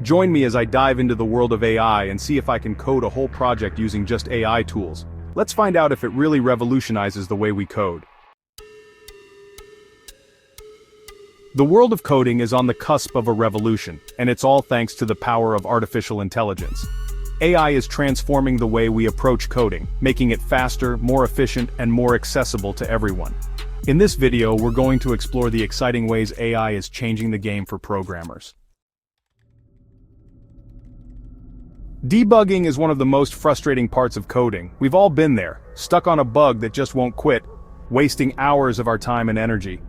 Join me as I dive into the world of AI and see if I can code a whole project using just AI tools. Let's find out if it really revolutionizes the way we code. The world of coding is on the cusp of a revolution, and it's all thanks to the power of artificial intelligence. AI is transforming the way we approach coding, making it faster, more efficient, and more accessible to everyone. In this video, we're going to explore the exciting ways AI is changing the game for programmers. Debugging is one of the most frustrating parts of coding. We've all been there, stuck on a bug that just won't quit, wasting hours of our time and energy.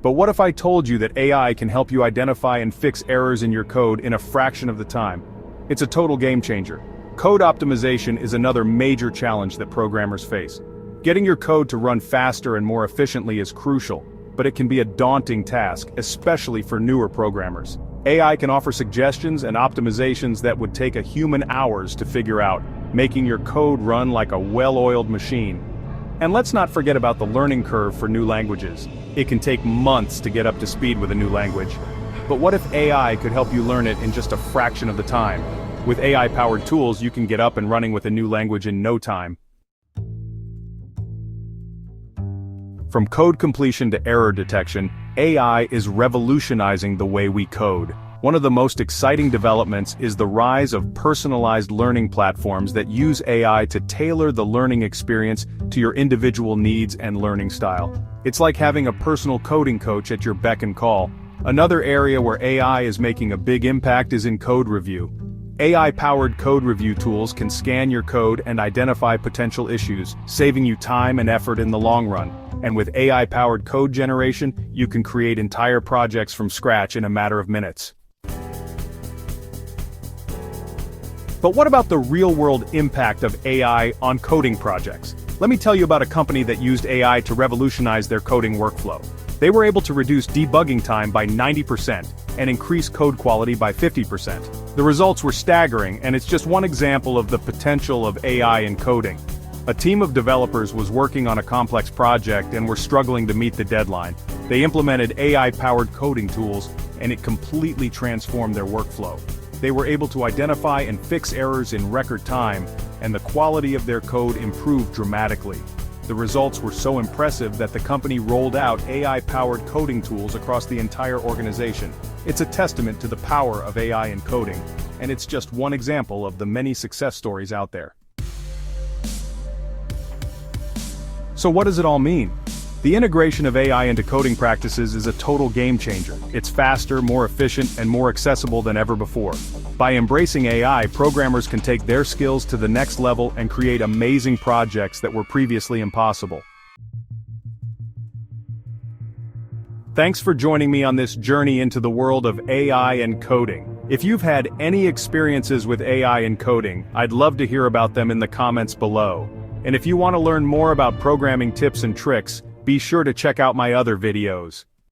But what if I told you that AI can help you identify and fix errors in your code in a fraction of the time? It's a total game changer. Code optimization is another major challenge that programmers face. Getting your code to run faster and more efficiently is crucial, but it can be a daunting task, especially for newer programmers. AI can offer suggestions and optimizations that would take a human hours to figure out, making your code run like a well-oiled machine. And let's not forget about the learning curve for new languages. It can take months to get up to speed with a new language. But what if AI could help you learn it in just a fraction of the time? With AI-powered tools, you can get up and running with a new language in no time. From code completion to error detection, AI is revolutionizing the way we code. One of the most exciting developments is the rise of personalized learning platforms that use AI to tailor the learning experience to your individual needs and learning style. It's like having a personal coding coach at your beck and call. Another area where AI is making a big impact is in code review. AI-powered code review tools can scan your code and identify potential issues, saving you time and effort in the long run. And with AI-powered code generation, you can create entire projects from scratch in a matter of minutes. But what about the real-world impact of AI on coding projects? Let me tell you about a company that used AI to revolutionize their coding workflow. They were able to reduce debugging time by 90% and increase code quality by 50%. The results were staggering, and it's just one example of the potential of AI in coding. A team of developers was working on a complex project and were struggling to meet the deadline. They implemented AI-powered coding tools, and it completely transformed their workflow. They were able to identify and fix errors in record time, and the quality of their code improved dramatically. The results were so impressive that the company rolled out AI-powered coding tools across the entire organization. It's a testament to the power of AI in coding, and it's just one example of the many success stories out there. So what does it all mean? The integration of AI into coding practices is a total game changer. It's faster, more efficient, and more accessible than ever before. By embracing AI, programmers can take their skills to the next level and create amazing projects that were previously impossible. Thanks for joining me on this journey into the world of AI and coding. If you've had any experiences with AI and coding, I'd love to hear about them in the comments below. And if you want to learn more about programming tips and tricks, be sure to check out my other videos.